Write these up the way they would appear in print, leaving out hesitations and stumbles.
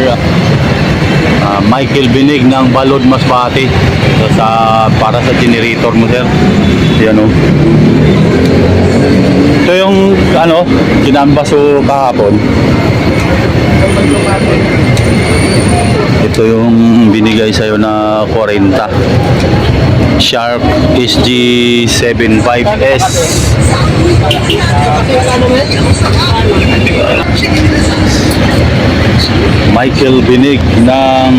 sir. Michael Binig ng Balod Masbate. So, para sa generator mo, sir. Yan o. Ito yung kinambaso kahapon. Ito yung binigay sa'yo na 40. Sharp SG75S. Michael Binig ng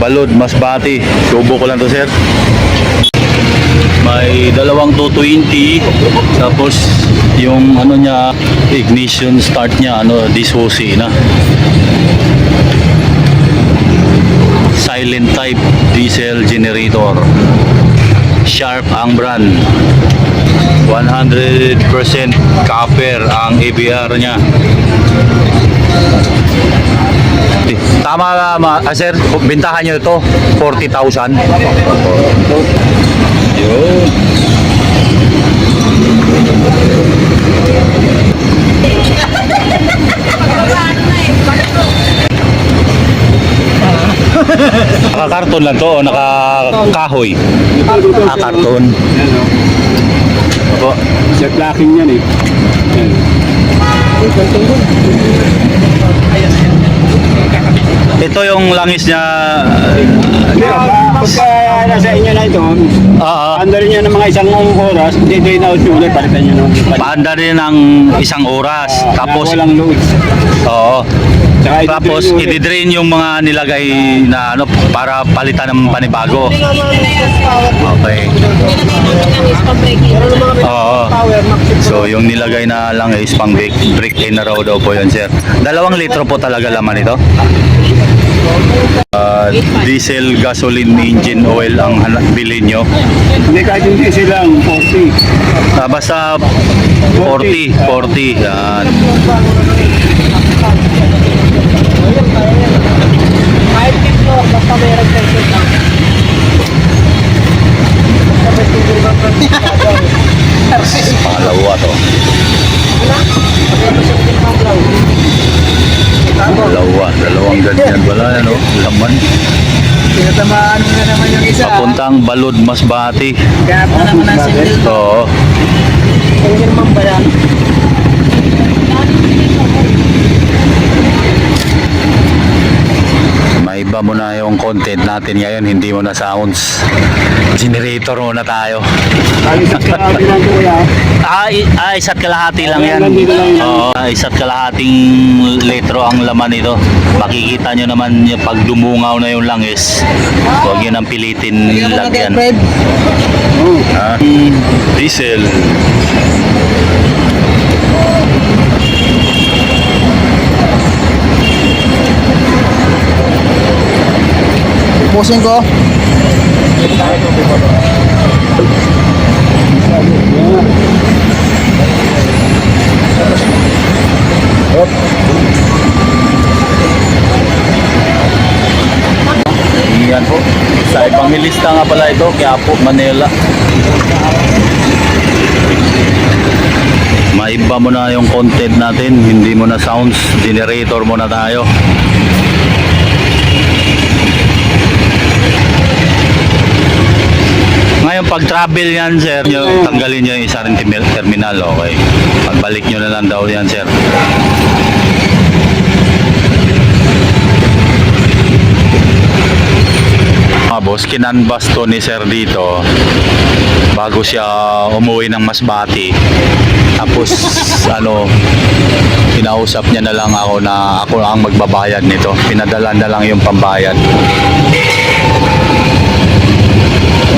Balod Masbate. Subo ko lang to, sir. May dalawang 220, tapos yung niya, ignition start niya diswosi na. Silent type diesel generator. Sharp ang brand. 100% copper ang ABR niya. Tama sir, bintahan nyo ito 40,000. Yun. Nakakarton lang to o nakakahoy? Karton. Opo. Sa clacking yan eh. Ito yung langis niya. Pagka nasa inyo na ito, andalin nyo ng mga isang oras, di-drain out nyo ulit, palitan nyo nung Paanda rin ng isang oras. Tapos walang load. Oo. Saka Tapos i-drain yung mga nilagay na para palitan ng panibago. Okay. Oo. So yung nilagay na lang is pang brake in na raw daw po yun, sir. 2 litro po talaga laman ito. Diesel, gasoline, engine oil ang bilhin nyo. Hindi, kahit yung diesel lang, 40. Basta 40. Yan. Kahit floor, basta may regression lang. Pangalawa to. Dalawang ganyan pala, laman. Tinatamaan mo na naman yung isa. Papuntang Balod Masbate. Ganap na naman ang single to. Oo. Single man ba yan? Maiba mo na yung content natin ngayon, hindi mo na sounds. Generator muna tayo. Isa't kalahati lang kuya. Isa't kalahati lang yan. Oo, isa't kalahating litro ang laman nito. Makikita nyo naman yung pag dumungaw na yung langis. Huwag yun ang pilitin lagyan. Diesel. Pusin ko. Yan po. Sa Evangelista nga pala ito, Quiapo, Manila. Maiba mo na yung content natin, hindi mo na sounds, generator mo na tayo. Ngayon pag travel yan, sir, tanggalin nyo yung isa rin terminal, okay? Pagbalik nyo na lang daw yan, sir. Boss, kinanbas to ni sir dito bago siya umuwi ng Masbate. Tapos kinausap niya na lang ako na ako ang magbabayad nito. Pinadala na lang yung pambayad.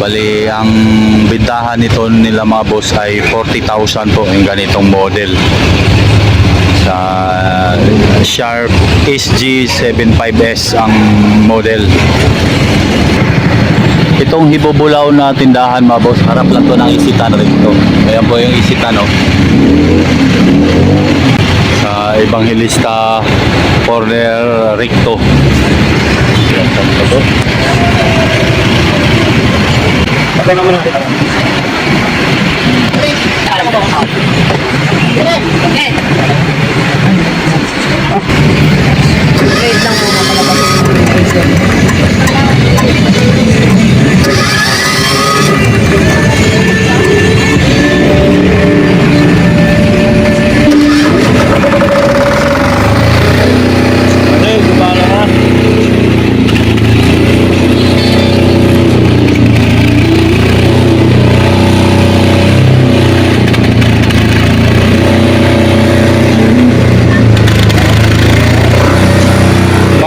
Bali, ang bintahan nito nila mga boss ay 40,000 po yung ganitong model. Sa Sharp SG75S ang model. Itong hibubulaw na tindahan mga boss, harap lang to ng Isitan Recto. Ayan po yung Isitan, sa Evangelista Corner Recto. Ayan po. Patay naman natin.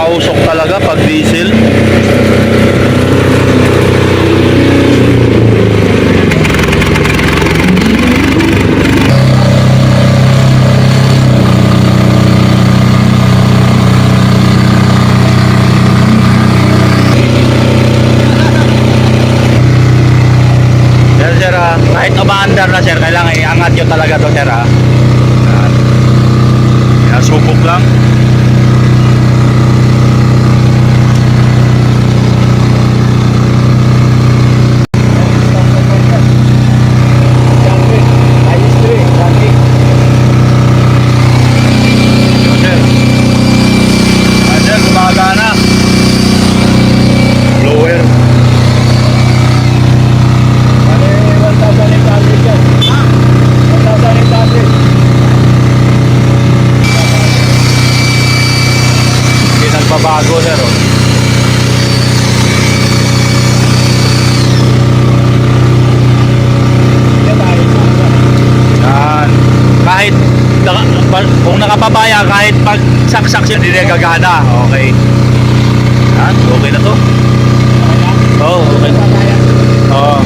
Nakakausok talaga pag diesel. Yan sir, kahit umaandar na sir, kailangan iangat nyo talaga to sir ha. Yan, subok lang. Sir, gumagana. Blower. Hindi nagbabago sir. Oh. Yan. Kahit kung nakapabaya, kahit pag saksak siya, hindi na gagana. Okay. Yan. Okay na to. Oo, okay. Oo.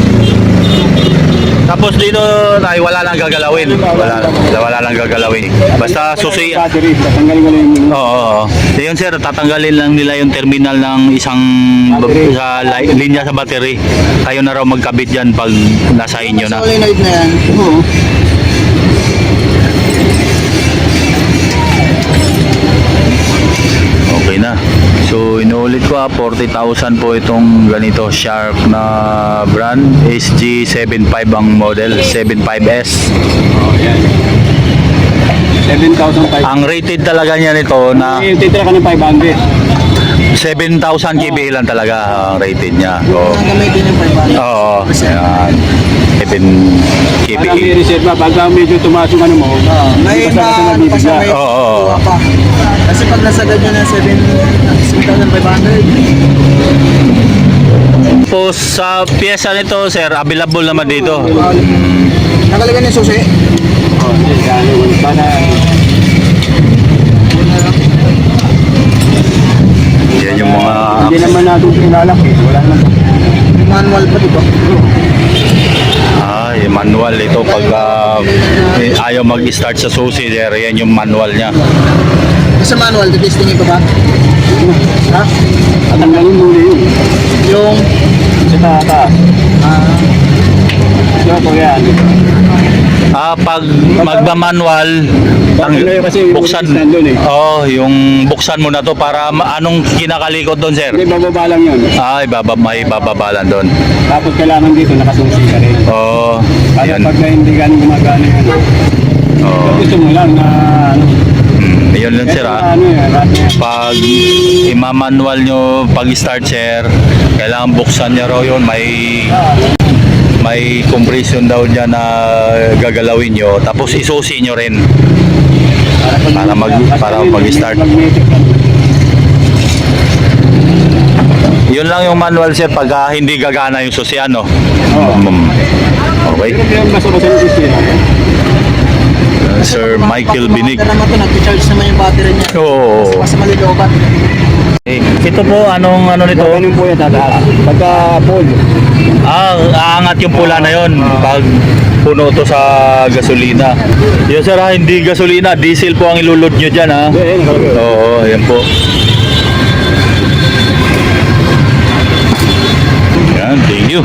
Tapos dito ay wala lang gagalawin. Wala lang gagalawin. Basta susi. Battery, tatanggalin ko lang yung Oo. Yun sir, tatanggalin lang nila yung terminal ng isang sa linya sa battery. Kayo na raw magkabit yan pag nasa inyo na. Solenoid na yan. Oo. Okay na. So inuulit ko 40,000 po itong ganito Sharp na brand. SG75 ang model, 75S. Oh, yan. 7,500. Ang rated talaga niya nito na Titira ka ng 500. 7,000 kbh lang talaga ang rated niya. So, Gagamitin yung 500. oo. Yan. 7 Para may kbh. reserva, pagka medyo tumaas yung ano mo, May basta kasi mabibigla. may Oo. kuha pa. Kasi pag nasagad nyo ng 7,500, Tapos sa pyesa nito sir, available naman dito. nakalagay na yung susi. Oh, yan, para Yan yung mga hindi naman natin pinalak eh. Wala naman. Yung manual pa, di ba? manual ito pag ayaw mag-start sa susi sir, yan yung manual niya. Sa manual, testingin ko ba? Ha? Tatanggalin muna yun. Yung... Sa taas. Yung po yan. Pag magba-manual, buksan. Yung buksan mo na to para anong kinakalikot doon, sir? Hindi, bababa lang yun. May bababalan doon. Tapos kailangan dito, nakasusi ka rin. Oo. Para Yun. pag hindi ganun gumagana yun. Oo. Gusto mo lang na ano. Yun lang, sir, ha? Ano yan, lahat yan. Pag imamanual nyo pag start, sir, kailangan buksan niya raw yun. May compression daw dyan na gagalawin nyo. Tapos isusi nyo rin. Para mag-start. Yun lang yung manual, sir, pag hindi gagana yung susi, ano? Okay. Pero yung basa-basa ng susi. Sir Michael Binig. Pag naman ito, nag-charge naman yung battery niya. Oo. Kasi mas malilooban. Ito po, anong ano nito? Ganun po yan tataas. Pagka full. Aangat yung pula na yon pag puno to sa gasolina. Yun, sir, ha, hindi gasolina, diesel po ang ilulod nyo dyan, ha? Oo, yan po. Yan, thank you.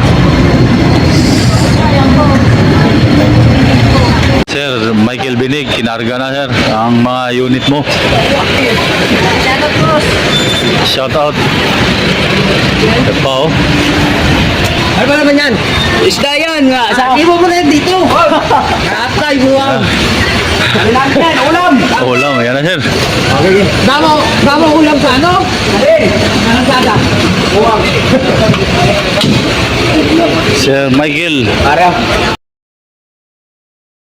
Sir Michael Binig, kinarga na, sir, ang mga unit mo. Shout out. Ito pa, oh. Ano ba naman yan? Isda yan nga. Ibo mo na yan dito. Atay, buwang. Kailangan yan, ulam. Ulam, yan na, sir. Damo ulam sa ano? Anong sada? Buwang. Sir Michael. Para.